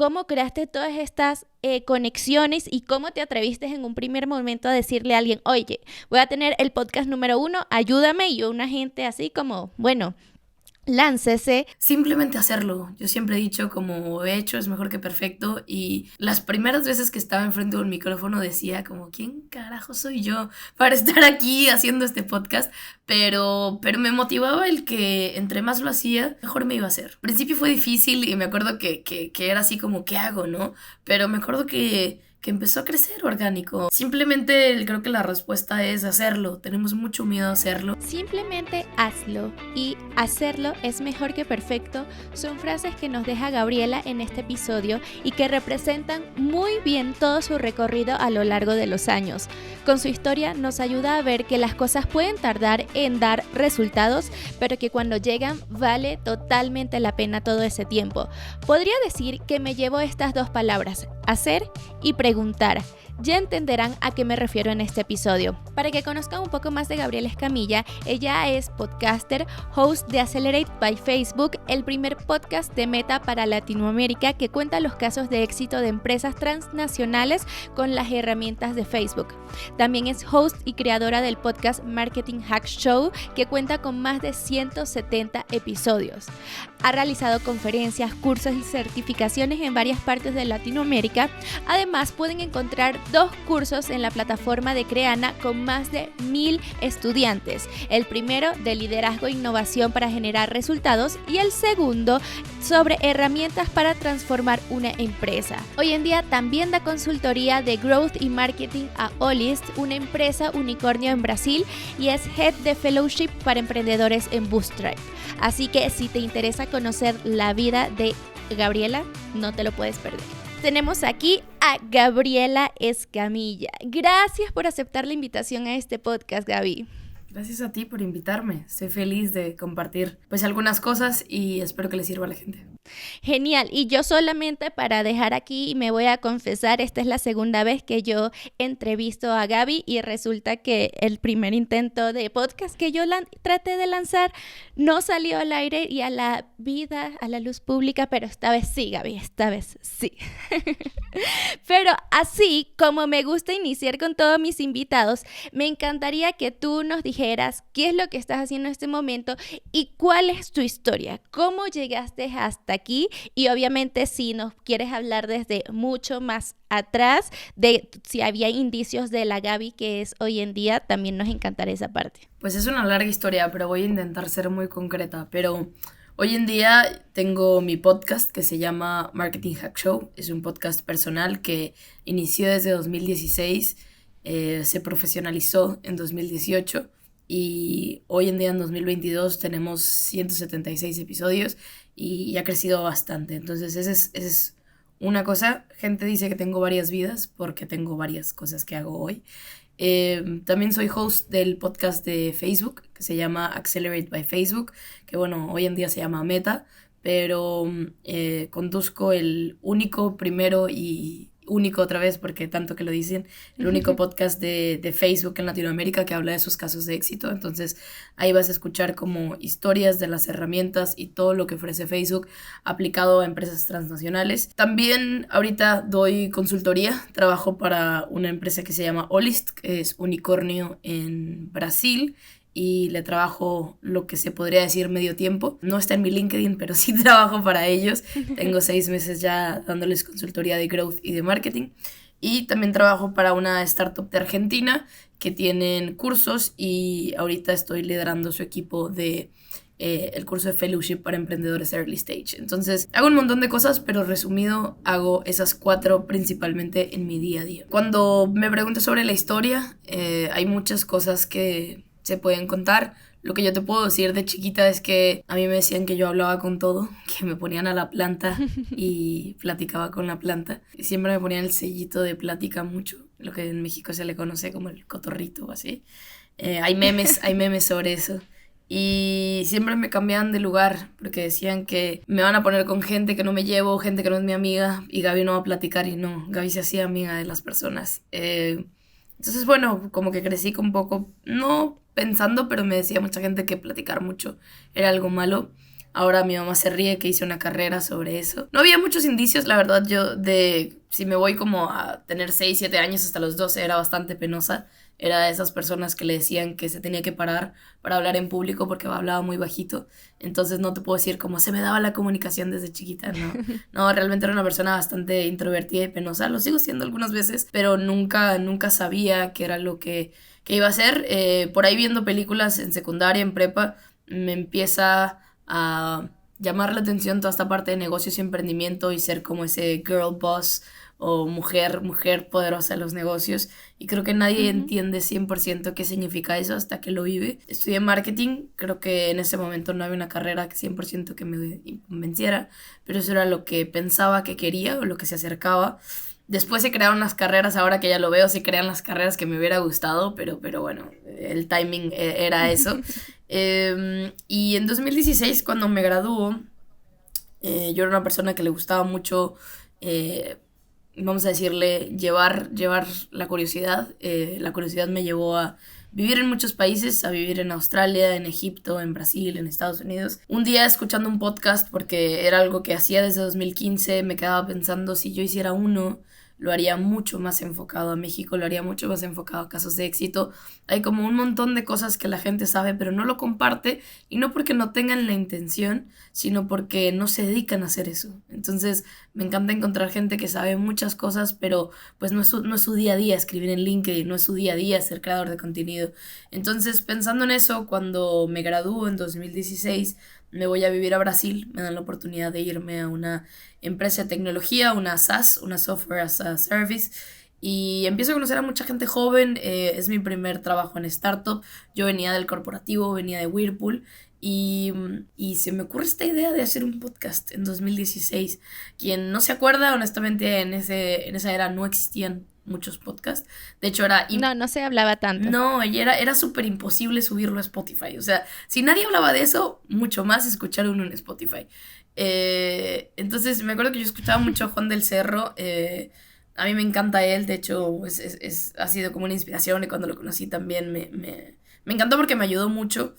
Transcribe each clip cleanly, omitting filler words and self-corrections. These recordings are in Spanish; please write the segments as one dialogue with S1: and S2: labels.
S1: cómo creaste todas estas conexiones y cómo te atreviste en un primer momento a decirle a alguien, oye, voy a tener el podcast número 1, ayúdame, y una gente así como, bueno, láncese.
S2: Simplemente hacerlo. Yo siempre he dicho, como he hecho es mejor que perfecto, y las primeras veces que estaba enfrente de un micrófono decía como, ¿quién carajo soy yo para estar aquí haciendo este podcast? Pero me motivaba el que entre más lo hacía, mejor me iba a hacer. Al principio fue difícil y me acuerdo que era así como, ¿qué hago, no? Pero me acuerdo que empezó a crecer orgánico. Simplemente creo que la respuesta es hacerlo. Tenemos mucho miedo a hacerlo.
S1: Simplemente hazlo, y hacerlo es mejor que perfecto son frases que nos deja Gabriela en este episodio y que representan muy bien todo su recorrido a lo largo de los años. Con su historia nos ayuda a ver que las cosas pueden tardar en dar resultados, pero que cuando llegan vale totalmente la pena todo ese tiempo. Podría decir que me llevo estas dos palabras, hacer y preguntar. Ya entenderán a qué me refiero en este episodio. Para que conozcan un poco más de Gabriela Escamilla, ella es podcaster, host de Accelerate by Facebook, el primer podcast de Meta para Latinoamérica que cuenta los casos de éxito de empresas transnacionales con las herramientas de Facebook. También es host y creadora del podcast Marketing Hack Show, que cuenta con más de 170 episodios. Ha realizado conferencias, cursos y certificaciones en varias partes de Latinoamérica. Además, pueden encontrar 2 cursos en la plataforma de Creana con más de 1000 estudiantes. El primero de liderazgo e innovación para generar resultados y el segundo sobre herramientas para transformar una empresa. Hoy en día también da consultoría de growth y marketing a Olist, una empresa unicornio en Brasil, y es head de fellowship para emprendedores en Bootstrap. Así que si te interesa conocer la vida de Gabriela, no te lo puedes perder. Tenemos aquí a Gabriela Escamilla. Gracias por aceptar la invitación a este podcast, Gaby.
S2: Gracias a ti por invitarme. Estoy feliz de compartir pues algunas cosas y espero que les sirva a la gente.
S1: Genial, y yo solamente para dejar aquí me voy a confesar, esta es la segunda vez que yo entrevisto a Gaby y resulta que el primer intento de podcast que yo traté de lanzar no salió al aire y a la vida, a la luz pública, pero esta vez sí, Gaby, esta vez sí. Pero así como me gusta iniciar con todos mis invitados, me encantaría que tú nos dijeras qué es lo que estás haciendo en este momento y cuál es tu historia, cómo llegaste hasta aquí, y obviamente si nos quieres hablar desde mucho más atrás, de si había indicios de la Gaby que es hoy en día, también nos encantaría esa parte.
S2: Pues es una larga historia, pero voy a intentar ser muy concreta, pero hoy en día tengo mi podcast que se llama Marketing Hack Show. Es un podcast personal que inició desde 2016, se profesionalizó en 2018 y hoy en día en 2022 tenemos 176 episodios y ha crecido bastante. Entonces esa es una cosa. Gente dice que tengo varias vidas porque tengo varias cosas que hago hoy. También soy host del podcast de Facebook que se llama Accelerate by Facebook, que bueno, hoy en día se llama Meta, pero conduzco el único, primero y único otra vez, porque tanto que lo dicen, el único podcast de Facebook en Latinoamérica que habla de sus casos de éxito. Entonces ahí vas a escuchar como historias de las herramientas y todo lo que ofrece Facebook aplicado a empresas transnacionales. También ahorita doy consultoría, trabajo para una empresa que se llama Olist, que es unicornio en Brasil, y le trabajo lo que se podría decir medio tiempo. No está en mi LinkedIn, pero sí trabajo para ellos. Tengo 6 meses ya dándoles consultoría de growth y de marketing. Y también trabajo para una startup de Argentina que tienen cursos y ahorita estoy liderando su equipo de el curso de fellowship para emprendedores early stage. Entonces hago un montón de cosas, pero resumido hago esas 4 principalmente en mi día a día. Cuando me preguntas sobre la historia, hay muchas cosas que se pueden contar. Lo que yo te puedo decir de chiquita es que a mí me decían que yo hablaba con todo, que me ponían a la planta y platicaba con la planta. Y siempre me ponían el sellito de plática mucho, lo que en México se le conoce como el cotorrito o así. Hay memes sobre eso. Y siempre me cambiaban de lugar porque decían que me van a poner con gente que no me llevo, gente que no es mi amiga, y Gaby no va a platicar, y no, Gaby se hacía amiga de las personas. Entonces, bueno, como que crecí con un poco, no pensando, pero me decía mucha gente que platicar mucho era algo malo. Ahora mi mamá se ríe que hice una carrera sobre eso. No había muchos indicios, la verdad, yo de si me voy como a tener 6 7 años hasta los 12 era bastante penosa. Era de esas personas que le decían que se tenía que parar para hablar en público porque hablaba muy bajito. Entonces no te puedo decir cómo se me daba la comunicación desde chiquita, no. No, realmente era una persona bastante introvertida y penosa. Lo sigo siendo algunas veces, pero nunca sabía qué era lo que iba a hacer. Por ahí viendo películas en secundaria, en prepa, me empieza a llamar la atención toda esta parte de negocios y emprendimiento y ser como ese girl boss o mujer poderosa de los negocios. Y creo que nadie
S1: Ujú.
S2: entiende 100% qué significa eso hasta que lo vive. Estudié marketing, creo que en ese momento no había una carrera que 100% que me convenciera, pero eso era lo que pensaba que quería o lo que se acercaba. Después se crearon las carreras, ahora que ya lo veo, se crean las carreras que me hubiera gustado, pero bueno, el timing era eso. Y en 2016, cuando me graduó, yo era una persona que le gustaba mucho, eh, vamos a decirle, llevar la curiosidad. La curiosidad me llevó a vivir en muchos países, a vivir en Australia, en Egipto, en Brasil, en Estados Unidos. Un día escuchando un podcast, porque era algo que hacía desde 2015, me quedaba pensando si yo hiciera uno, lo haría mucho más enfocado a México, lo haría mucho más enfocado a casos de éxito. Hay como un montón de cosas que la gente sabe, pero no lo comparte, y no porque no tengan la intención, sino porque no se dedican a hacer eso. Entonces, me encanta encontrar gente que sabe muchas cosas, pero pues no es su día a día escribir en LinkedIn, no es su día a día ser creador de contenido. Entonces, pensando en eso, cuando me gradúo en 2016, me voy a vivir a Brasil, me dan la oportunidad de irme a una empresa de tecnología, una SaaS, una Software as a Service, y empiezo a conocer a mucha gente joven. Es mi primer trabajo en startup. Yo venía del corporativo, venía de Whirlpool, y se me ocurre esta idea de hacer un podcast en 2016. Quien no se acuerda, honestamente, en esa era no existían muchos podcasts. De hecho,
S1: No, no se hablaba tanto.
S2: no, y era súper imposible subirlo a Spotify. O sea, si nadie hablaba de eso, mucho más escuchar uno en Spotify. Entonces, me acuerdo que yo escuchaba mucho a Juan del Cerro. A mí me encanta él, de hecho, ha sido como una inspiración, y cuando lo conocí también me encantó porque me ayudó mucho.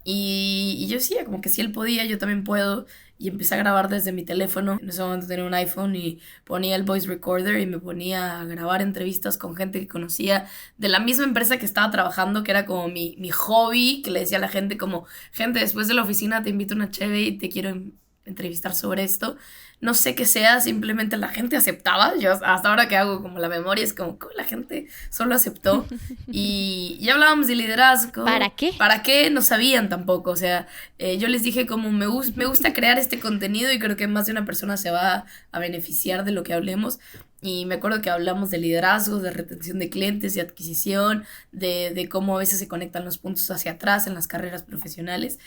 S2: Y yo decía, como que si él podía, yo también puedo. Y empecé a grabar desde mi teléfono. En ese momento tenía un iPhone y ponía el voice recorder y me ponía a grabar entrevistas con gente que conocía de la misma empresa que estaba trabajando, que era como mi hobby, que le decía a la gente como, gente, después de la oficina te invito a una cheve y te quiero entrevistar sobre esto. No sé qué sea, simplemente la gente aceptaba. Yo hasta ahora que hago como la memoria es como, la gente solo aceptó. Y ya hablábamos de
S1: ¿Para
S2: liderazgo.
S1: qué?
S2: ¿Para qué? No sabían tampoco. O sea, yo les dije como me gusta crear este contenido y creo que más de una persona se va a beneficiar de lo que hablemos. Y me acuerdo que hablamos de liderazgo, de retención de clientes, de adquisición, de cómo a veces se conectan los puntos hacia atrás en las carreras profesionales.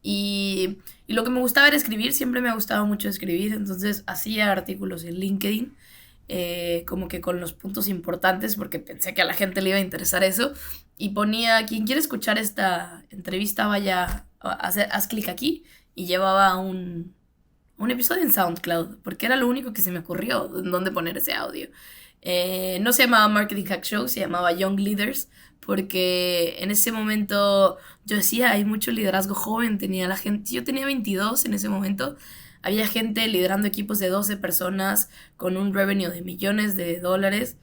S2: Y lo que me gustaba era escribir, siempre me ha gustado mucho escribir, entonces hacía artículos en LinkedIn, como que con los puntos importantes, porque pensé que a la gente le iba a interesar eso, y ponía, quien quiere escuchar esta entrevista, vaya, haz clic aquí, y llevaba un episodio en SoundCloud, porque era lo único que se me ocurrió en dónde poner ese audio. No se llamaba Marketing Hack Show, se llamaba Young Leaders, porque en ese momento yo decía, hay mucho liderazgo joven, tenía la gente, yo tenía 22 en ese momento, había gente liderando equipos de 12 personas con un revenue de millones de dólares,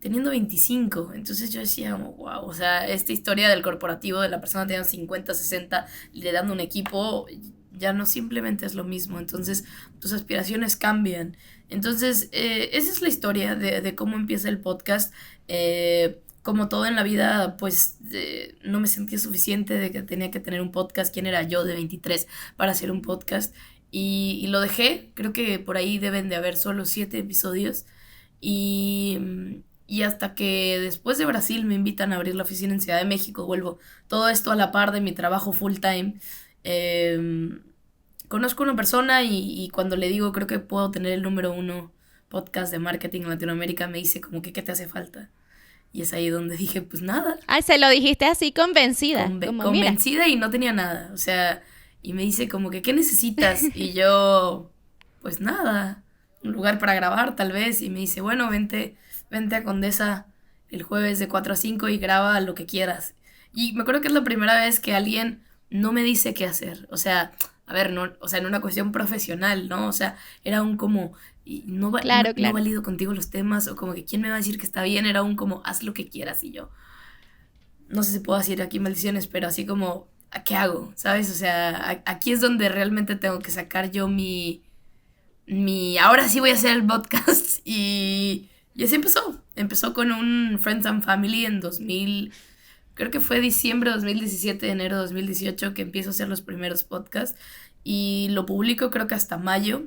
S2: teniendo 25. Entonces yo decía, como, wow, o sea, esta historia del corporativo, de la persona teniendo 50 60 liderando un equipo, ya no simplemente es lo mismo. Entonces tus aspiraciones cambian. Entonces, esa es la historia de cómo empieza el podcast. Como todo en la vida, pues no me sentía suficiente de que tenía que tener un podcast. ¿Quién era yo de 23 para hacer un podcast? Y lo dejé. Creo que por ahí deben de haber solo 7 episodios. Y hasta que después de Brasil me invitan a abrir la oficina en Ciudad de México, vuelvo todo esto a la par de mi trabajo full time. Eh, Conozco a una persona y cuando le digo creo que puedo tener el número uno podcast de marketing en Latinoamérica, me dice como que ¿qué te hace falta? Y es ahí donde dije, pues nada,
S1: Ay, se lo dijiste así convencida, como mira.
S2: convencida y no tenía nada. O sea, y me dice como que ¿qué necesitas? Y yo, pues nada, un lugar para grabar tal vez. Y me dice, bueno, vente a Condesa el jueves de 4 a 5 y graba lo que quieras. Y me acuerdo que es la primera vez que alguien no me dice qué hacer. O sea, a ver, no, o sea, en una cuestión profesional, ¿no? O sea, era un como, y no,
S1: Claro,
S2: no
S1: claro.
S2: valido contigo los temas, o como que quién me va a decir que está bien, era un como, haz lo que quieras, y yo, no sé si puedo decir aquí maldiciones, pero así como, ¿a qué hago? ¿Sabes? O sea, aquí es donde realmente tengo que sacar yo ahora sí voy a hacer el podcast y así empezó. Empezó con un Friends and Family en 2000, creo que fue diciembre de 2017, enero de 2018 que empiezo a hacer los primeros podcasts y lo publico creo que hasta mayo.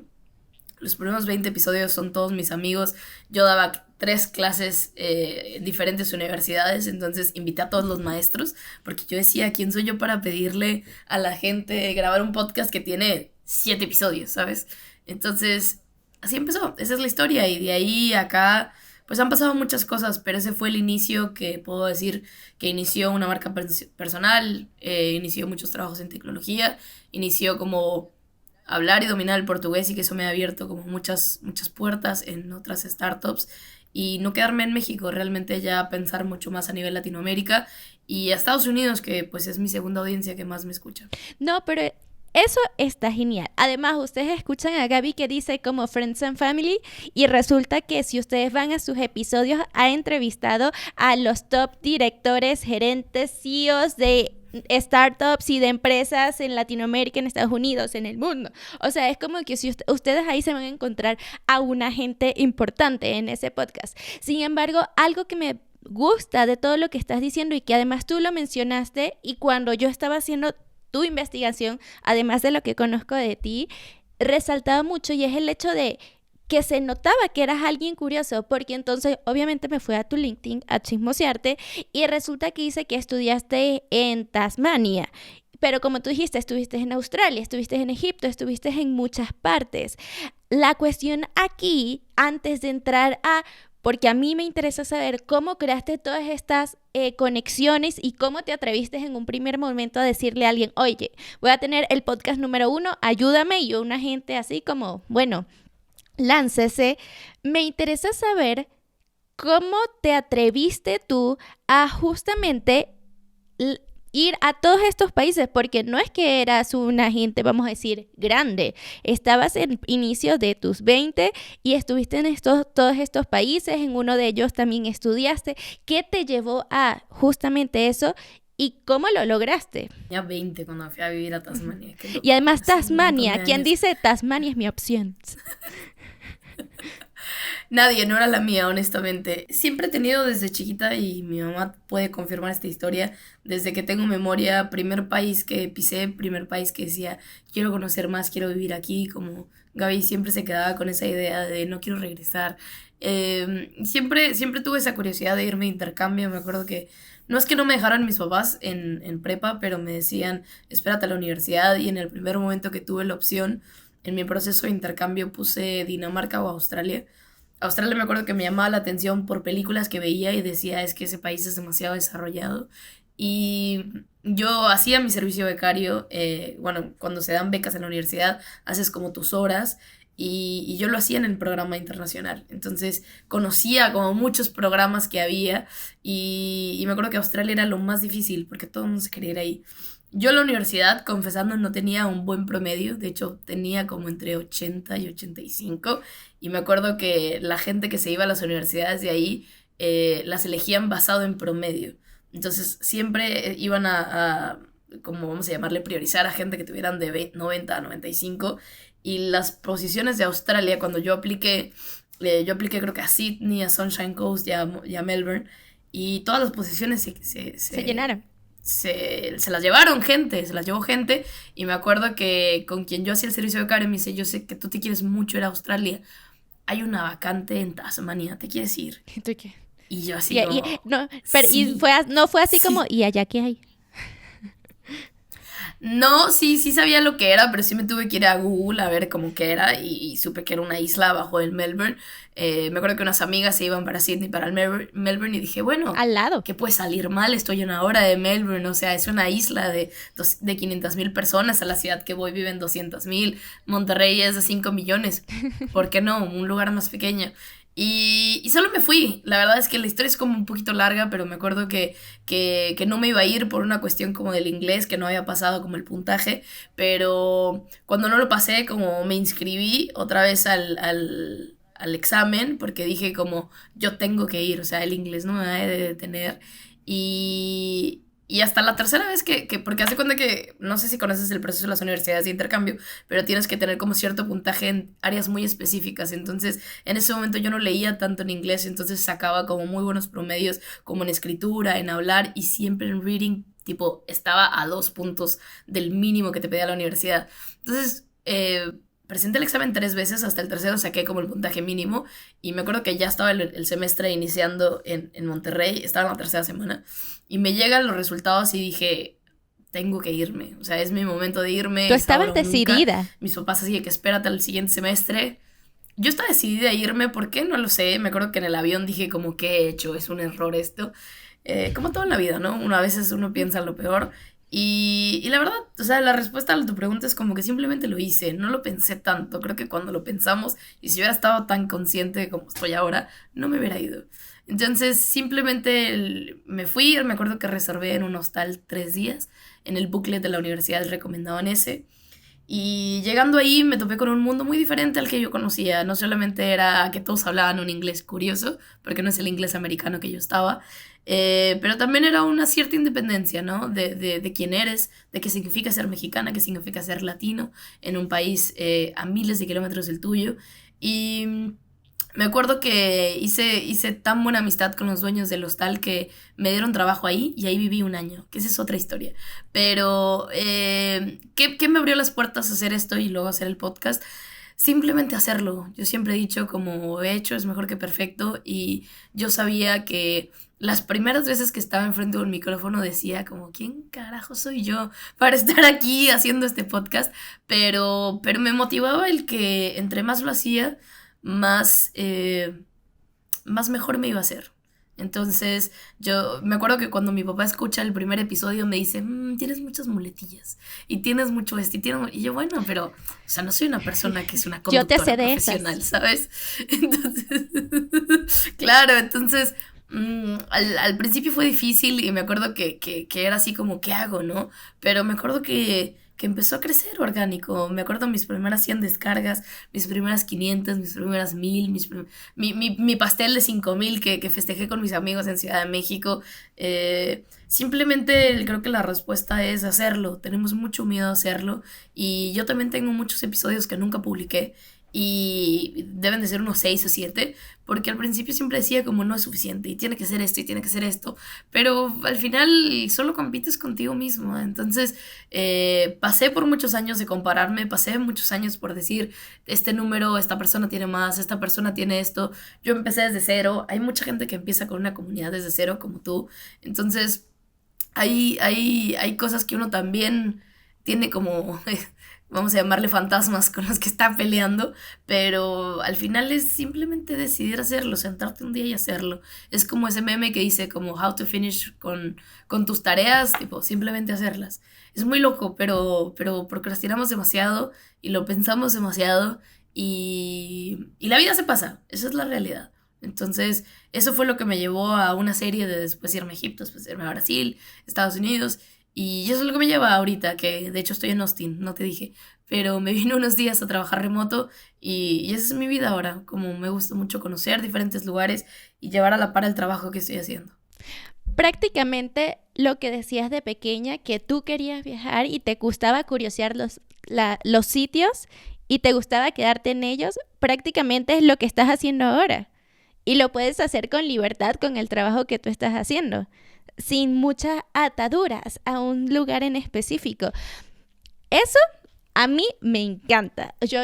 S2: Los primeros 20 episodios son todos mis amigos. Yo daba 3 clases en diferentes universidades, entonces invité a todos los maestros, porque yo decía, ¿quién soy yo para pedirle a la gente grabar un podcast que tiene 7 episodios, ¿sabes? Entonces, así empezó, esa es la historia, y de ahí a acá, pues han pasado muchas cosas, pero ese fue el inicio que puedo decir que inició una marca personal, inició muchos trabajos en tecnología, inició como hablar y dominar el portugués y que eso me ha abierto como muchas puertas en otras startups y no quedarme en México, realmente ya pensar mucho más a nivel Latinoamérica y a Estados Unidos, que pues es mi segunda audiencia que más me escucha.
S1: No, pero eso está genial. Además, ustedes escuchan a Gaby que dice como Friends and Family y resulta que si ustedes van a sus episodios ha entrevistado a los top directores, gerentes, CEOs de startups y de empresas en Latinoamérica, en Estados Unidos, en el mundo. O sea, es como que si ustedes ahí se van a encontrar a una gente importante en ese podcast. Sin embargo, algo que me gusta de todo lo que estás diciendo y que además tú lo mencionaste y cuando yo estaba haciendo tu investigación, además de lo que conozco de ti, resaltaba mucho y es el hecho de que se notaba que eras alguien curioso, porque entonces obviamente me fui a tu LinkedIn a chismosearte y resulta que dice que estudiaste en Tasmania. Pero como tú dijiste, estuviste en Australia, estuviste en Egipto, estuviste en muchas partes. La cuestión aquí, antes de entrar a porque a mí me interesa saber cómo creaste todas estas conexiones y cómo te atreviste en un primer momento a decirle a alguien, oye, voy a tener el podcast número 1, ayúdame, y yo una gente así como, bueno, láncese. Me interesa saber cómo te atreviste tú a justamente ir a todos estos países, porque no es que eras una gente, vamos a decir, grande. Estabas en inicio de tus 20 y estuviste en todos estos países, en uno de ellos también estudiaste. ¿Qué te llevó a justamente eso y cómo lo lograste?
S2: Ya 20 cuando fui a vivir a Tasmania.
S1: Y además
S2: Hace un montón
S1: Tasmania,
S2: de
S1: ¿quién
S2: años.
S1: dice Tasmania es mi opción?
S2: Nadie, no era la mía, honestamente. Siempre he tenido desde chiquita, y mi mamá puede confirmar esta historia, desde que tengo memoria, primer país que pisé, primer país que decía, quiero conocer más, quiero vivir aquí, como Gaby siempre se quedaba con esa idea de no quiero regresar. Siempre tuve esa curiosidad de irme de intercambio, me acuerdo que no es que no me dejaran mis papás en prepa, pero me decían, espérate a la universidad, y en el primer momento que tuve la opción, en mi proceso de intercambio puse Dinamarca o Australia. Australia me acuerdo que me llamaba la atención por películas que veía y decía, es que ese país es demasiado desarrollado. Y yo hacía mi servicio becario, bueno, cuando se dan becas en la universidad, haces como tus horas, y yo lo hacía en el programa internacional. Entonces conocía como muchos programas que había, y me acuerdo que Australia era lo más difícil porque todo el mundo se quería ir ahí. Yo en la universidad, confesando, no tenía un buen promedio, de hecho tenía como entre 80 y 85, y me acuerdo que la gente que se iba a las universidades de ahí las elegían basado en promedio. Entonces siempre iban como vamos a llamarle, priorizar a gente que tuvieran de 90 a 95, y las posiciones de Australia, cuando yo apliqué creo que a Sydney, a Sunshine Coast y a Melbourne, y todas las posiciones
S1: Se llenaron.
S2: se las llevaron gente, se las llevó gente, y me acuerdo que con quien yo hacía el servicio de Karen me dice, yo sé que tú te quieres mucho ir a Australia, hay una vacante en Tasmania, ¿te quieres ir?
S1: ¿Y tú qué?
S2: Y yo así como,
S1: No, pero
S2: sí,
S1: no fue así
S2: sí.
S1: como, ¿y allá qué hay?
S2: No, sí sabía lo que era, pero sí me tuve que ir a Google a ver cómo que era, y supe que era una isla abajo del Melbourne. Me acuerdo que unas amigas se iban para Sydney, para el Melbourne, y dije, bueno,
S1: Al lado.
S2: ¿qué puede salir mal? Estoy a una hora de Melbourne, o sea, es una isla de 500,000 personas, a la ciudad que voy viven 200,000, Monterrey es de 5 millones, ¿por qué no? Un lugar más pequeño. Y solo me fui. La verdad es que la historia es como un poquito larga, pero me acuerdo que no me iba a ir por una cuestión como del inglés, que no había pasado como el puntaje, pero cuando no lo pasé, como me inscribí otra vez al examen, porque dije como yo tengo que ir, o sea, el inglés no me va a detener. Y hasta la tercera vez porque hace cuenta que, no sé si conoces el proceso de las universidades de intercambio, pero tienes que tener como cierto puntaje en áreas muy específicas. Entonces, en ese momento yo no leía tanto en inglés, entonces sacaba como muy buenos promedios, como en escritura, en hablar y siempre en reading, tipo, estaba a 2 puntos del mínimo que te pedía la universidad. Entonces, presenté el examen 3 veces, hasta el tercero saqué como el puntaje mínimo y me acuerdo que ya estaba el semestre iniciando en Monterrey, estaba en la tercera semana y me llegan los resultados y dije, tengo que irme, o sea, es mi momento de irme,
S1: Tú
S2: es ahora
S1: estabas
S2: o nunca.
S1: decidida.
S2: Mis papás así de que espérate al siguiente semestre. Yo estaba decidida a irme, ¿por qué? No lo sé, me acuerdo que en el avión dije como, ¿qué he hecho? Es un error esto. Como todo en la vida, ¿no? A veces uno piensa lo peor. Y la verdad, o sea, la respuesta a tu pregunta es como que simplemente lo hice, no lo pensé tanto. Creo que cuando lo pensamos, y si hubiera estado tan consciente como estoy ahora, no me hubiera ido. Entonces, simplemente me fui, me acuerdo que reservé en un hostal 3 días, en el booklet de la universidad recomendaban ese. Y llegando ahí me topé con un mundo muy diferente al que yo conocía. No solamente era que todos hablaban un inglés curioso, porque no es el inglés americano que yo estaba, pero también era una cierta independencia, ¿no? De quién eres, de qué significa ser mexicana, qué significa ser latino en un país a miles de kilómetros del tuyo. Y me acuerdo que hice tan buena amistad con los dueños del hostal que me dieron trabajo ahí y ahí viví un año, que esa es otra historia. Pero, ¿qué me abrió las puertas a hacer esto y luego hacer el podcast? Simplemente hacerlo. Yo siempre he dicho, como he hecho es mejor que perfecto y yo sabía que las primeras veces que estaba enfrente de un micrófono decía como, ¿quién carajo soy yo para estar aquí haciendo este podcast? Pero me motivaba el que entre más lo hacía, más, más mejor me iba a hacer. Entonces, yo me acuerdo que cuando mi papá escucha el primer episodio me dice, tienes muchas muletillas y tienes mucho esto y yo, bueno, pero, o sea, no soy una persona que es una
S1: Yo te
S2: conductora
S1: sé de
S2: profesional,
S1: esas.
S2: ¿sabes? Entonces, claro, entonces, al principio fue difícil y me acuerdo que era así como, ¿qué hago, no? Pero me acuerdo que empezó a crecer orgánico. Me acuerdo mis primeras 100 descargas, mis primeras 500, mis primeras 1000, mi pastel de 5000 que festejé con mis amigos en Ciudad de México. Simplemente creo que la respuesta es hacerlo. Tenemos mucho miedo a hacerlo y yo también tengo muchos episodios que nunca publiqué y deben de ser unos 6 o 7 porque al principio siempre decía como no es suficiente y tiene que ser esto y tiene que ser esto, pero al final solo compites contigo mismo. Entonces, pasé por muchos años de compararme, pasé muchos años por decir, este número, esta persona tiene más, esta persona tiene esto. Yo empecé desde cero, hay mucha gente que empieza con una comunidad desde cero como tú. Entonces, hay cosas que uno también tiene como, vamos a llamarle fantasmas con los que está peleando, pero al final es simplemente decidir hacerlo, sentarte un día y hacerlo. Es como ese meme que dice como how to finish con tus tareas, tipo, simplemente hacerlas. Es muy loco, pero procrastinamos demasiado y lo pensamos demasiado y la vida se pasa, esa es la realidad. Entonces, eso fue lo que me llevó a una serie de después irme a Egipto, después irme a Brasil, Estados Unidos. Y eso es lo que me lleva ahorita, que de hecho estoy en Austin, no te dije, pero me vine unos días a trabajar remoto y esa es mi vida ahora, como me gusta mucho conocer diferentes lugares y llevar a la par el trabajo que estoy haciendo.
S1: Prácticamente lo que decías de pequeña, que tú querías viajar y te gustaba curiosear los sitios y te gustaba quedarte en ellos, prácticamente es lo que estás haciendo ahora. Y lo puedes hacer con libertad con el trabajo que tú estás haciendo, sin muchas ataduras a un lugar en específico. Eso a mí me encanta. Yo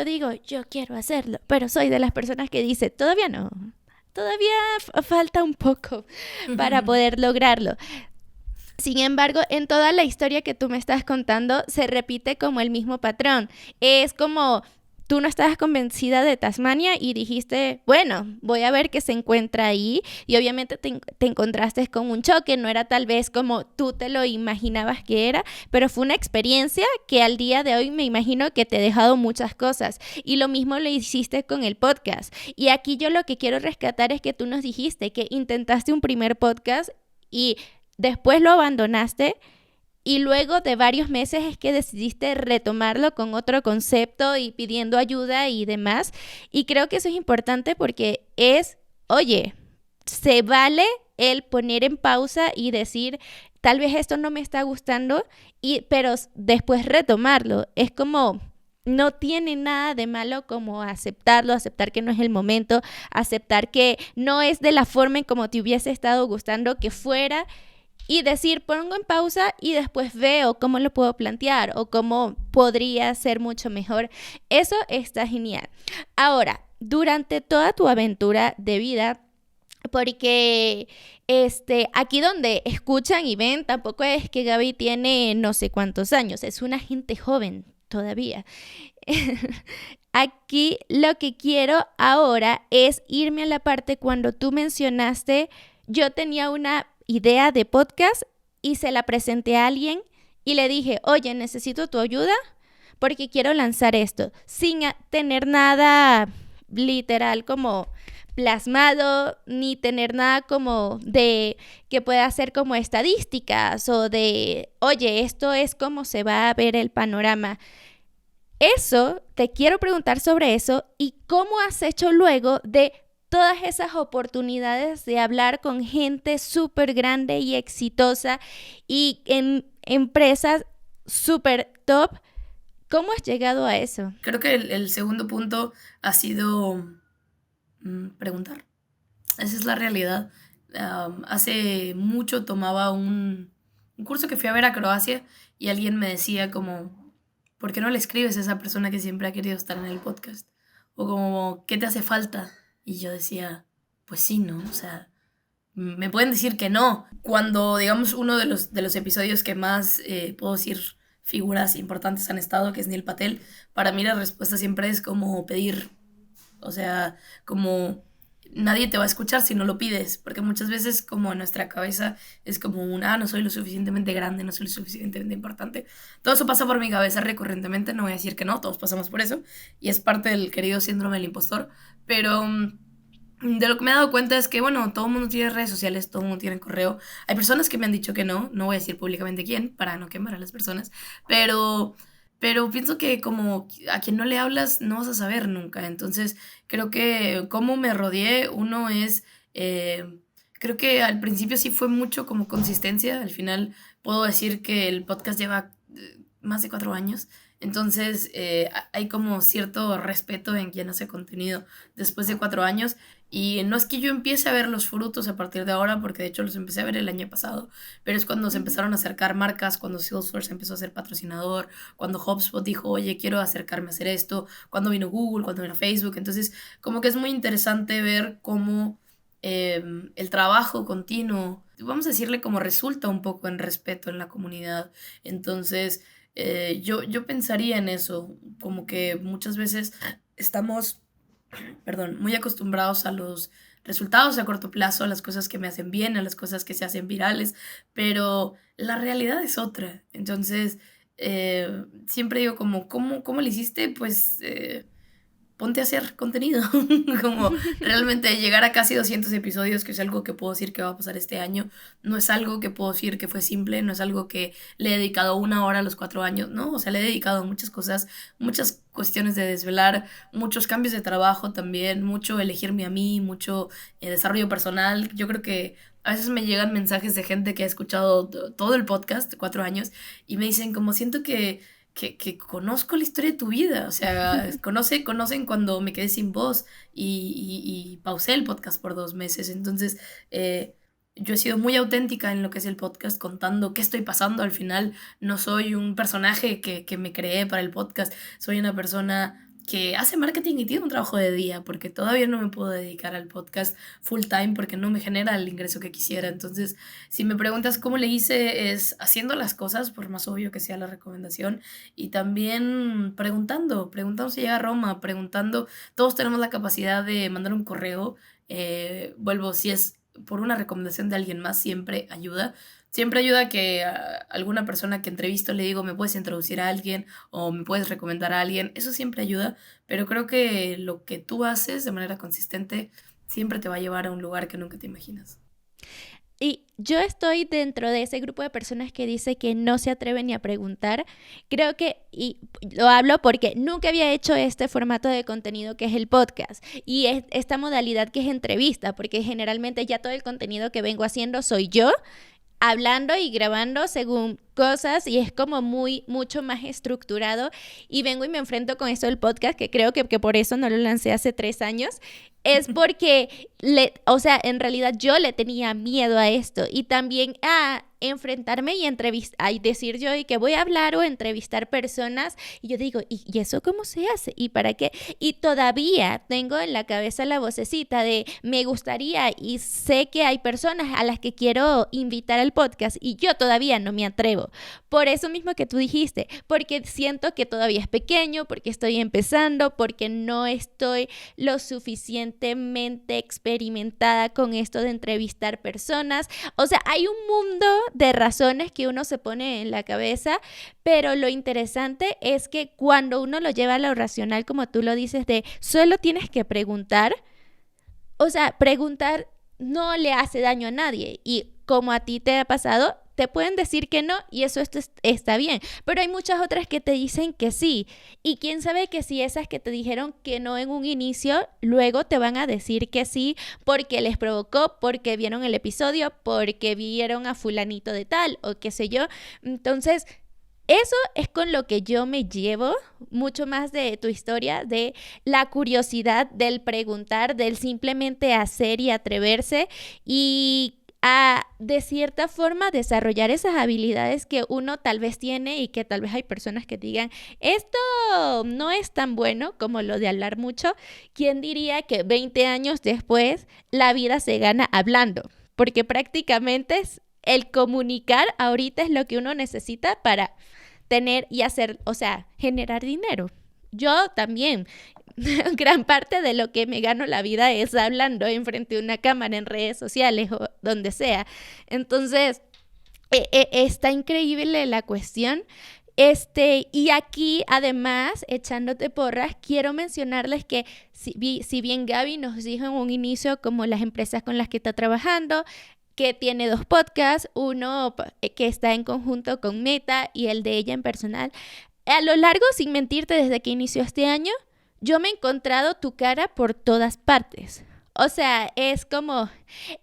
S1: digo, yo quiero hacerlo, pero soy de las personas que dice, todavía no, todavía falta un poco para poder lograrlo. Sin embargo, en toda la historia que tú me estás contando, se repite como el mismo patrón. Es como tú no estabas convencida de Tasmania y dijiste, bueno, voy a ver qué se encuentra ahí, y obviamente te encontraste con un choque, no era tal vez como tú te lo imaginabas que era, pero fue una experiencia que al día de hoy me imagino que te ha dejado muchas cosas, y lo mismo lo hiciste con el podcast. Y aquí yo lo que quiero rescatar es que tú nos dijiste que intentaste un primer podcast y después lo abandonaste, y luego de varios meses es que decidiste retomarlo con otro concepto y pidiendo ayuda y demás. Y creo que eso es importante porque oye, se vale el poner en pausa y decir, tal vez esto no me está gustando, pero después retomarlo. Es como, no tiene nada de malo como aceptarlo, aceptar que no es el momento, aceptar que no es de la forma en como te hubiese estado gustando que fuera, y decir, pongo en pausa y después veo cómo lo puedo plantear o cómo podría ser mucho mejor. Eso está genial. Ahora, durante toda tu aventura de vida, porque aquí donde escuchan y ven, tampoco es que Gaby tiene no sé cuántos años, es una gente joven todavía. Aquí lo que quiero ahora es irme a la parte cuando tú mencionaste, yo tenía una idea de podcast y se la presenté a alguien y le dije, oye, necesito tu ayuda porque quiero lanzar esto, sin tener nada literal como plasmado, ni tener nada como de que pueda ser como estadísticas o de, oye, esto es como se va a ver el panorama. Eso, te quiero preguntar sobre eso y cómo has hecho luego de todas esas oportunidades de hablar con gente súper grande y exitosa y en empresas súper top. ¿Cómo has llegado a eso?
S2: Creo que el segundo punto ha sido preguntar. Esa es la realidad. Hace mucho tomaba un curso que fui a ver a Croacia y alguien me decía como, ¿por qué no le escribes a esa persona que siempre ha querido estar en el podcast? O como, ¿qué te hace falta? Y yo decía, pues sí, ¿no? O sea, me pueden decir que no. Cuando, digamos, uno de los episodios que más, puedo decir, figuras importantes han estado, que es Neil Patel, para mí la respuesta siempre es como pedir. O sea, como nadie te va a escuchar si no lo pides, porque muchas veces como en nuestra cabeza es como no soy lo suficientemente grande, no soy lo suficientemente importante. Todo eso pasa por mi cabeza recurrentemente, no voy a decir que no, todos pasamos por eso, y es parte del querido síndrome del impostor, pero de lo que me he dado cuenta es que, bueno, todo el mundo tiene redes sociales, todo el mundo tiene correo. Hay personas que me han dicho que no voy a decir públicamente quién, para no quemar a las personas, pero, pero pienso que como a quien no le hablas no vas a saber nunca. Entonces, creo que cómo me rodeé, uno es, creo que al principio sí fue mucho como consistencia, al final puedo decir que el podcast lleva más de 4 años. Entonces, hay como cierto respeto en quien hace contenido después de 4 años. Y no es que yo empiece a ver los frutos a partir de ahora, porque de hecho los empecé a ver el año pasado, pero es cuando se empezaron a acercar marcas, cuando Salesforce empezó a ser patrocinador, cuando HubSpot dijo, oye, quiero acercarme a hacer esto, cuando vino Google, cuando vino Facebook. Entonces, como que es muy interesante ver cómo el trabajo continuo, vamos a decirle, como resulta un poco en respeto en la comunidad. Entonces, yo pensaría en eso, como que muchas veces estamos, perdón, muy acostumbrados a los resultados a corto plazo, a las cosas que me hacen bien, a las cosas que se hacen virales, pero la realidad es otra. Entonces, siempre digo como, ¿cómo le hiciste? Pues ponte a hacer contenido, como realmente llegar a casi 200 episodios, que es algo que puedo decir que va a pasar este año, no es algo que puedo decir que fue simple, no es algo que le he dedicado 1 hora a los 4 años, ¿no? O sea, le he dedicado muchas cosas, muchas cuestiones de desvelar, muchos cambios de trabajo también, mucho elegirme a mí, mucho desarrollo personal. Yo creo que a veces me llegan mensajes de gente que ha escuchado todo el podcast, 4 años, y me dicen como siento que conozco la historia de tu vida, o sea, conocen cuando me quedé sin voz y pausé el podcast por 2 meses. Entonces, yo he sido muy auténtica en lo que es el podcast, contando qué estoy pasando. Al final, no soy un personaje que me creé para el podcast, soy una persona que hace marketing y tiene un trabajo de día, porque todavía no me puedo dedicar al podcast full time porque no me genera el ingreso que quisiera. Entonces, si me preguntas cómo le hice, es haciendo las cosas, por más obvio que sea la recomendación, y también preguntando si llega a Roma, preguntando, todos tenemos la capacidad de mandar un correo, vuelvo, si es por una recomendación de alguien más, siempre ayuda que alguna persona que entrevisto le digo, ¿me puedes introducir a alguien o me puedes recomendar a alguien? Eso siempre ayuda, pero creo que lo que tú haces de manera consistente siempre te va a llevar a un lugar que nunca te imaginas.
S1: Y yo estoy dentro de ese grupo de personas que dice que no se atreven ni a preguntar. Creo que, y lo hablo porque nunca había hecho este formato de contenido que es el podcast y esta modalidad que es entrevista, porque generalmente ya todo el contenido que vengo haciendo soy yo hablando y grabando según cosas y es como mucho más estructurado y vengo y me enfrento con esto del podcast que creo que por eso no lo lancé hace 3 años. Es porque, o sea, en realidad yo le tenía miedo a esto y también a enfrentarme y entrevistar, y decir yo y que voy a hablar o entrevistar personas y yo digo, ¿y eso cómo se hace? ¿Y para qué? Y todavía tengo en la cabeza la vocecita de me gustaría y sé que hay personas a las que quiero invitar al podcast y yo todavía no me atrevo. Por eso mismo que tú dijiste, porque siento que todavía es pequeño, porque estoy empezando, porque no estoy lo suficientemente experimentada con esto de entrevistar personas. O sea, hay un mundo de razones que uno se pone en la cabeza, pero lo interesante es que cuando uno lo lleva a lo racional, como tú lo dices, de solo tienes que preguntar, o sea, preguntar no le hace daño a nadie y como a ti te ha pasado, te pueden decir que no y eso está bien, pero hay muchas otras que te dicen que sí y quién sabe que si esas que te dijeron que no en un inicio, luego te van a decir que sí porque les provocó, porque vieron el episodio, porque vieron a fulanito de tal o qué sé yo. Entonces, eso es con lo que yo me llevo mucho más de tu historia, de la curiosidad, del preguntar, del simplemente hacer y atreverse y a, de cierta forma, desarrollar esas habilidades que uno tal vez tiene y que tal vez hay personas que digan, esto no es tan bueno como lo de hablar mucho. ¿Quién diría que 20 años después la vida se gana hablando? Porque prácticamente es el comunicar ahorita es lo que uno necesita para tener y hacer, o sea, generar dinero. Yo también, gran parte de lo que me gano la vida es hablando enfrente de una cámara en redes sociales o donde sea. Entonces, está increíble la cuestión. Y aquí, además, echándote porras, quiero mencionarles que si bien Gaby nos dijo en un inicio como las empresas con las que está trabajando, que tiene 2 podcasts, uno que está en conjunto con Meta y el de ella en personal. A lo largo, sin mentirte, desde que inició este año, yo me he encontrado tu cara por todas partes. O sea, es como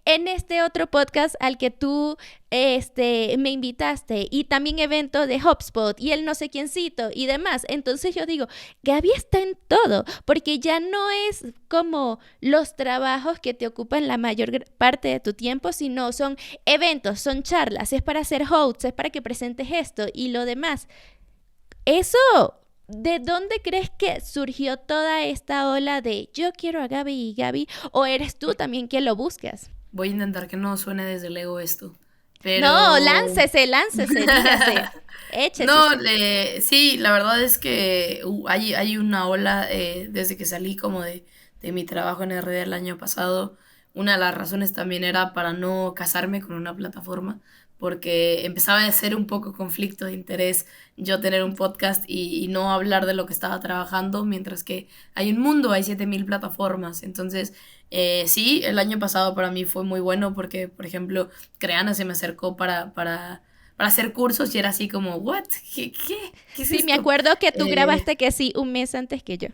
S1: en este otro podcast al que tú me invitaste y también evento de HubSpot y el no sé quiéncito y demás. Entonces yo digo, Gaby está en todo, porque ya no es como los trabajos que te ocupan la mayor parte de tu tiempo, sino son eventos, son charlas, es para hacer hosts, es para que presentes esto y lo demás. Eso, ¿de dónde crees que surgió toda esta ola de yo quiero a Gaby y Gaby? ¿O eres tú también quien lo buscas?
S2: Voy a intentar que no suene desde el ego esto,
S1: No,
S2: pero...
S1: dígase, échese
S2: No,
S1: usted.
S2: sí, la verdad es que hay una ola desde que salí como de mi trabajo en RD el año pasado. Una de las razones también era para no casarme con una plataforma, porque empezaba a ser un poco conflicto de interés yo tener un podcast y no hablar de lo que estaba trabajando, mientras que hay un mundo, hay 7000 plataformas. Entonces, sí, el año pasado para mí fue muy bueno porque, por ejemplo, Creana se me acercó para hacer cursos y era así como, ¿what? ¿Qué es
S1: Sí, me
S2: esto?
S1: acuerdo que tú
S2: Eh,
S1: grabaste que sí un mes antes que yo.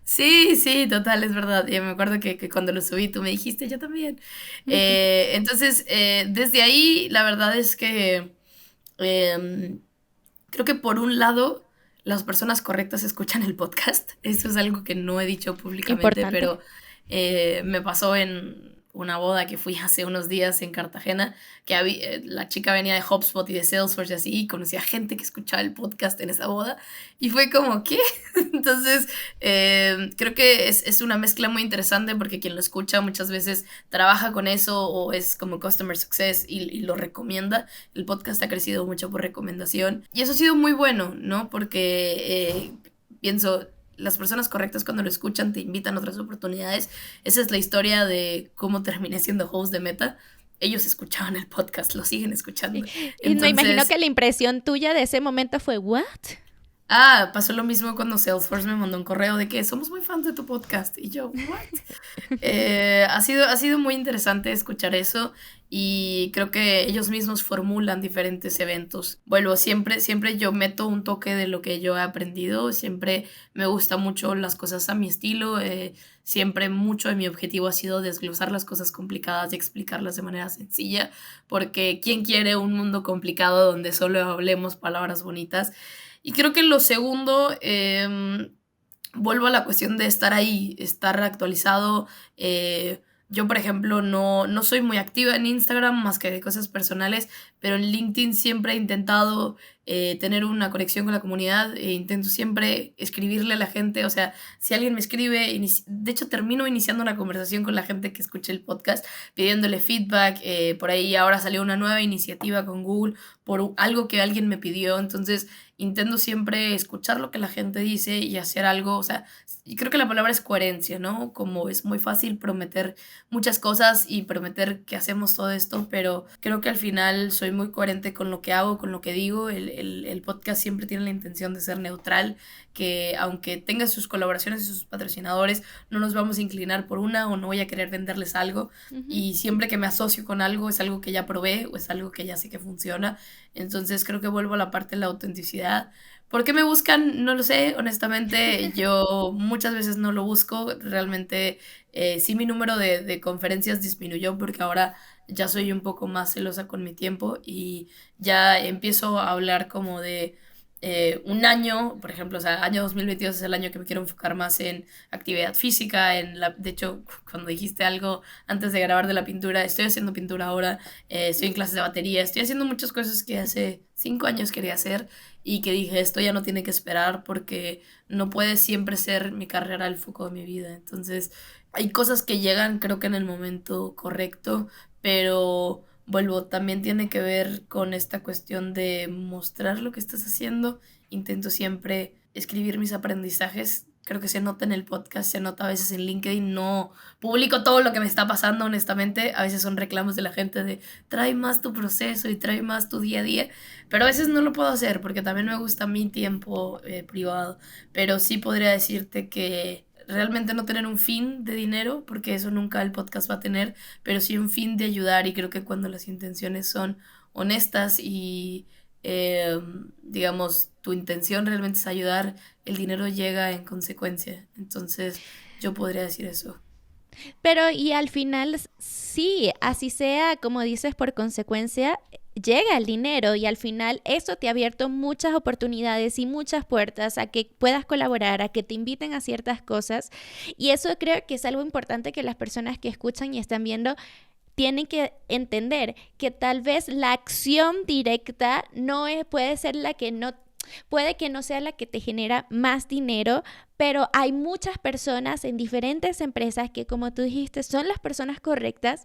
S2: sí, sí, total, es verdad. Y me acuerdo que cuando lo subí tú me dijiste, yo también. Entonces, desde ahí, la verdad es que em, creo que por un lado, las personas correctas escuchan el podcast. Eso es algo que no he dicho públicamente,
S1: Importante.
S2: pero me pasó una boda que fui hace unos días en Cartagena, que la chica venía de HubSpot y de Salesforce y así, y conocía gente que escuchaba el podcast en esa boda, y fue como, ¿qué? Entonces, creo que es una mezcla muy interesante porque quien lo escucha muchas veces trabaja con eso o es como Customer Success y lo recomienda. El podcast ha crecido mucho por recomendación, y eso ha sido muy bueno, ¿no? Porque pienso, las personas correctas cuando lo escuchan te invitan a otras oportunidades. Esa es la historia de cómo terminé siendo host de Meta. Ellos escuchaban el podcast, lo siguen escuchando.
S1: Y me imagino
S2: Entonces,
S1: que la impresión tuya de ese momento fue, ¿what?
S2: pasó lo mismo cuando Salesforce me mandó un correo de que somos muy fans de tu podcast. Y yo, ¿what? Ha sido muy interesante escuchar eso y creo que ellos mismos formulan diferentes eventos. Vuelvo, siempre yo meto un toque de lo que yo he aprendido, siempre me gusta mucho las cosas a mi estilo, siempre mucho de mi objetivo ha sido desglosar las cosas complicadas y explicarlas de manera sencilla, porque ¿quién quiere un mundo complicado donde solo hablemos palabras bonitas? Y creo que lo segundo, vuelvo a la cuestión de estar ahí, estar actualizado. Yo, por ejemplo, no soy muy activa en Instagram más que de cosas personales, pero en LinkedIn siempre he intentado tener una conexión con la comunidad e intento siempre escribirle a la gente. O sea, si alguien me escribe, de hecho termino iniciando una conversación con la gente que escuche el podcast, pidiéndole feedback. Por ahí ahora salió una nueva iniciativa con Google por algo que alguien me pidió, entonces intento siempre escuchar lo que la gente dice y hacer algo. O sea, y creo que la palabra es coherencia, ¿no? Como es muy fácil prometer muchas cosas y prometer que hacemos todo esto, pero creo que al final soy muy coherente con lo que hago, con lo que digo. El podcast siempre tiene la intención de ser neutral, que aunque tenga sus colaboraciones y sus patrocinadores, no nos vamos a inclinar por una o no voy a querer venderles algo.
S1: Ujú.
S2: Y siempre que me asocio con algo es algo que ya probé o es algo que ya sé que funciona. Entonces creo que vuelvo a la parte de la autenticidad. ¿Por qué me buscan? No lo sé, honestamente, yo muchas veces no lo busco, realmente sí mi número de conferencias disminuyó porque ahora ya soy un poco más celosa con mi tiempo y ya empiezo a hablar como de un año, por ejemplo, o sea, año 2022 es el año que me quiero enfocar más en actividad física, de hecho, cuando dijiste algo antes de grabar de la pintura, estoy haciendo pintura ahora, estoy en clases de batería, estoy haciendo muchas cosas que hace 5 años quería hacer y que dije, esto ya no tiene que esperar porque no puede siempre ser mi carrera el foco de mi vida. Entonces, hay cosas que llegan creo que en el momento correcto, pero vuelvo, también tiene que ver con esta cuestión de mostrar lo que estás haciendo. Intento siempre escribir mis aprendizajes. Creo que se nota en el podcast, se nota a veces en LinkedIn. No publico todo lo que me está pasando, honestamente. A veces son reclamos de la gente de trae más tu proceso y trae más tu día a día. Pero a veces no lo puedo hacer porque también me gusta mi tiempo privado. Pero sí podría decirte que realmente no tener un fin de dinero, porque eso nunca el podcast va a tener, pero sí un fin de ayudar y creo que cuando las intenciones son honestas y digamos tu intención realmente es ayudar, el dinero llega en consecuencia. Entonces yo podría decir eso.
S1: Pero y al final, sí, así sea, como dices, por consecuencia, llega el dinero y al final eso te ha abierto muchas oportunidades y muchas puertas a que puedas colaborar, a que te inviten a ciertas cosas. Y eso creo que es algo importante que las personas que escuchan y están viendo tienen que entender, que tal vez la acción directa puede ser la que no. Puede que no sea la que te genera más dinero, pero hay muchas personas en diferentes empresas que, como tú dijiste, son las personas correctas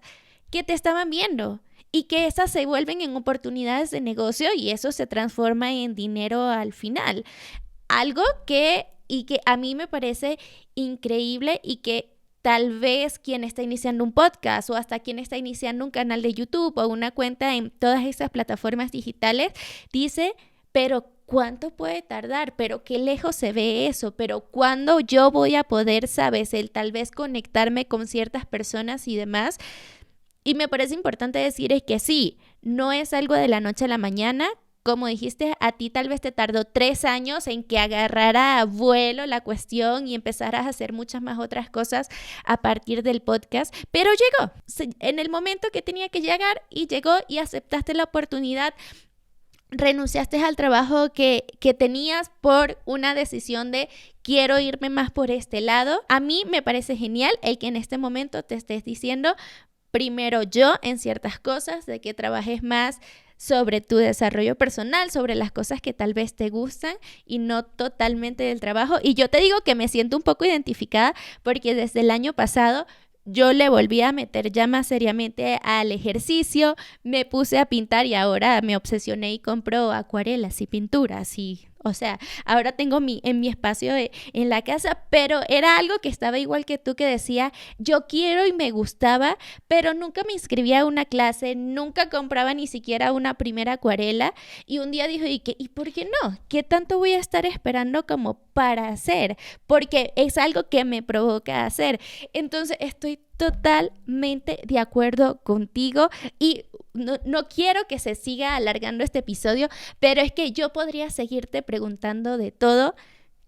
S1: que te estaban viendo y que esas se vuelven en oportunidades de negocio y eso se transforma en dinero al final. Algo que a mí me parece increíble y que tal vez quien está iniciando un podcast o hasta quien está iniciando un canal de YouTube o una cuenta en todas esas plataformas digitales dice, pero ¿cuánto puede tardar? ¿Pero qué lejos se ve eso? ¿Pero cuándo yo voy a poder, sabes, el tal vez conectarme con ciertas personas y demás? Y me parece importante decir es que sí, no es algo de la noche a la mañana. Como dijiste, a ti tal vez te tardó 3 años en que agarrara vuelo la cuestión y empezaras a hacer muchas más otras cosas a partir del podcast, pero llegó en el momento que tenía que llegar y llegó y aceptaste la oportunidad. Renunciaste al trabajo que tenías por una decisión de quiero irme más por este lado. A mí me parece genial el que en este momento te estés diciendo primero yo en ciertas cosas, de que trabajes más sobre tu desarrollo personal, sobre las cosas que tal vez te gustan y no totalmente del trabajo. Y yo te digo que me siento un poco identificada porque desde el año pasado yo le volví a meter ya más seriamente al ejercicio, me puse a pintar y ahora me obsesioné y compro acuarelas y pinturas y, o sea, ahora tengo en mi espacio en la casa, pero era algo que estaba igual que tú, que decía, yo quiero y me gustaba, pero nunca me inscribía a una clase, nunca compraba ni siquiera una primera acuarela y un día dije, ¿y por qué no? ¿Qué tanto voy a estar esperando como para hacer? Porque es algo que me provoca hacer. Entonces estoy totalmente de acuerdo contigo y no quiero que se siga alargando este episodio, pero es que yo podría seguirte preguntando de todo.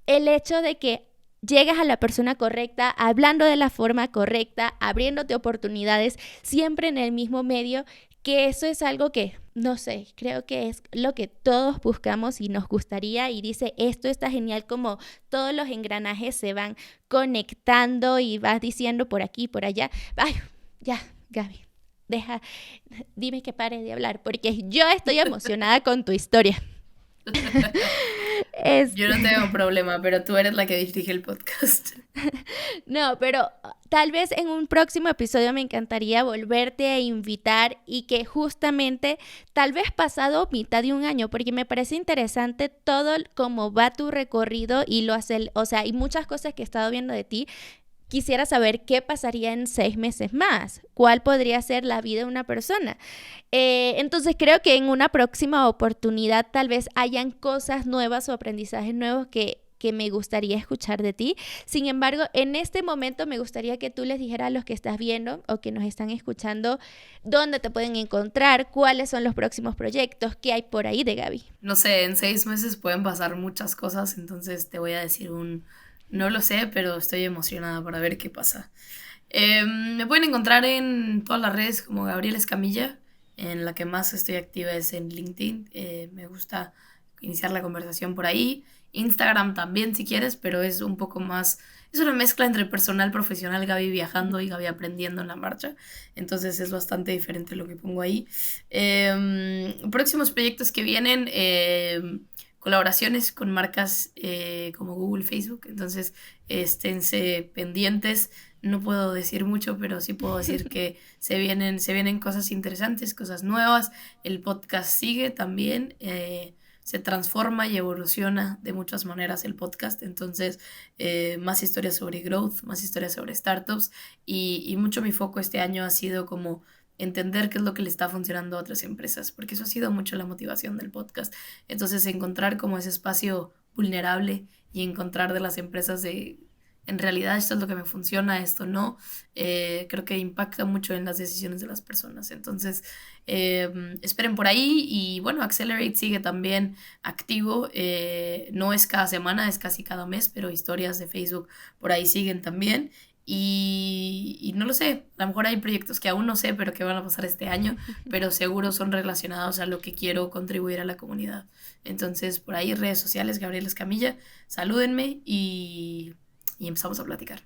S1: El hecho de que llegas a la persona correcta, hablando de la forma correcta, abriéndote oportunidades, siempre en el mismo medio, que eso es algo que, no sé, creo que es lo que todos buscamos y nos gustaría, y dice, esto está genial, como todos los engranajes se van conectando y vas diciendo por aquí, por allá. Ay, ya, Gaby, dime que pare de hablar, porque yo estoy emocionada con tu historia.
S2: Yo no tengo problema, pero tú eres la que dirige el podcast.
S1: No, pero tal vez en un próximo episodio me encantaría volverte a invitar y que justamente tal vez pasado mitad de un año, porque me parece interesante todo cómo va tu recorrido y lo hace, o sea, hay muchas cosas que he estado viendo de ti. Quisiera saber qué pasaría en 6 meses más, cuál podría ser la vida de una persona. Entonces creo que en una próxima oportunidad tal vez hayan cosas nuevas o aprendizajes nuevos que me gustaría escuchar de ti. Sin embargo, en este momento me gustaría que tú les dijeras a los que estás viendo o que nos están escuchando dónde te pueden encontrar, cuáles son los próximos proyectos, qué hay por ahí de Gaby.
S2: No sé, en 6 meses pueden pasar muchas cosas, entonces te voy a decir no lo sé, pero estoy emocionada para ver qué pasa. Me pueden encontrar en todas las redes como Gabriela Escamilla. En la que más estoy activa es en LinkedIn. Me gusta iniciar la conversación por ahí. Instagram también si quieres, pero es un poco más, es una mezcla entre personal, profesional, Gaby viajando y Gaby aprendiendo en la marcha. Entonces es bastante diferente lo que pongo ahí. Próximos proyectos que vienen, colaboraciones con marcas como Google, Facebook. Entonces esténse pendientes. No puedo decir mucho, pero sí puedo decir que se vienen cosas interesantes, cosas nuevas. El podcast sigue también. Se transforma y evoluciona de muchas maneras el podcast. Entonces, más historias sobre growth, más historias sobre startups. Y mucho mi foco este año ha sido como entender qué es lo que le está funcionando a otras empresas, porque eso ha sido mucho la motivación del podcast. Entonces, encontrar como ese espacio vulnerable y encontrar de las empresas de en realidad esto es lo que me funciona, esto no, creo que impacta mucho en las decisiones de las personas. Entonces, esperen por ahí y bueno, Accelerate sigue también activo, no es cada semana, es casi cada mes, pero historias de Facebook por ahí siguen también. Y no lo sé, a lo mejor hay proyectos que aún no sé, pero que van a pasar este año, pero seguro son relacionados a lo que quiero contribuir a la comunidad. Entonces, por ahí redes sociales, Gabriela Escamilla, salúdenme y empezamos a platicar.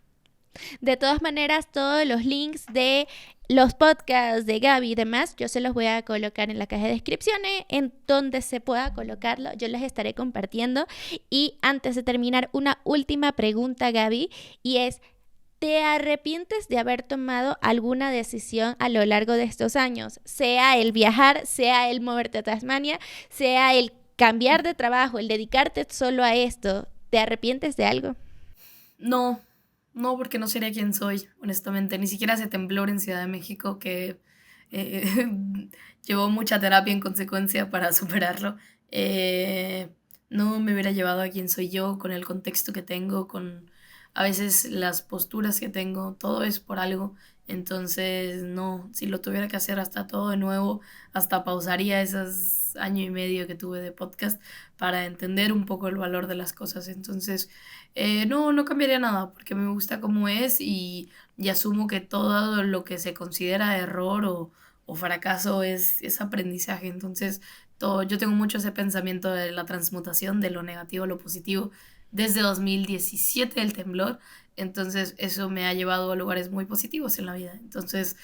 S1: De todas maneras, todos los links de los podcasts de Gaby y demás, yo se los voy a colocar en la caja de descripciones, en donde se pueda colocarlo, yo les estaré compartiendo. Y antes de terminar, una última pregunta, Gaby, y es, ¿te arrepientes de haber tomado alguna decisión a lo largo de estos años? Sea el viajar, sea el moverte a Tasmania, sea el cambiar de trabajo, el dedicarte solo a esto. ¿Te arrepientes de algo?
S2: No, no, porque no sería quien soy, honestamente. Ni siquiera hace temblor en Ciudad de México, que eh, llevó mucha terapia en consecuencia para superarlo. Eh, no me hubiera llevado a quien soy yo, con el contexto que tengo, con a veces las posturas que tengo, todo es por algo. Entonces, no, si lo tuviera que hacer hasta todo de nuevo, hasta pausaría esos año y medio que tuve de podcast para entender un poco el valor de las cosas. Entonces, no, no cambiaría nada porque me gusta como es y asumo que todo lo que se considera error o fracaso es aprendizaje. Entonces, yo tengo mucho ese pensamiento de la transmutación de lo negativo a lo positivo desde 2017 el temblor. Entonces eso me ha llevado a lugares muy positivos en la vida. Entonces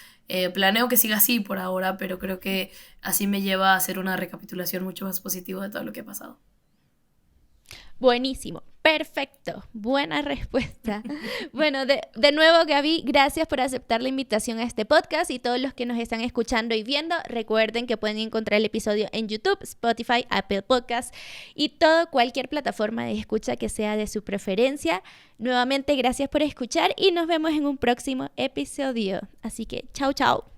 S2: planeo que siga así por ahora, pero creo que así me lleva a hacer una recapitulación mucho más positiva de todo lo que ha pasado.
S1: Buenísimo, perfecto, buena respuesta. Bueno, de nuevo, Gaby, gracias por aceptar la invitación a este podcast y todos los que nos están escuchando y viendo, recuerden que pueden encontrar el episodio en YouTube, Spotify, Apple Podcasts y cualquier plataforma de escucha que sea de su preferencia. Nuevamente, gracias por escuchar y nos vemos en un próximo episodio. Así que, chao, chao.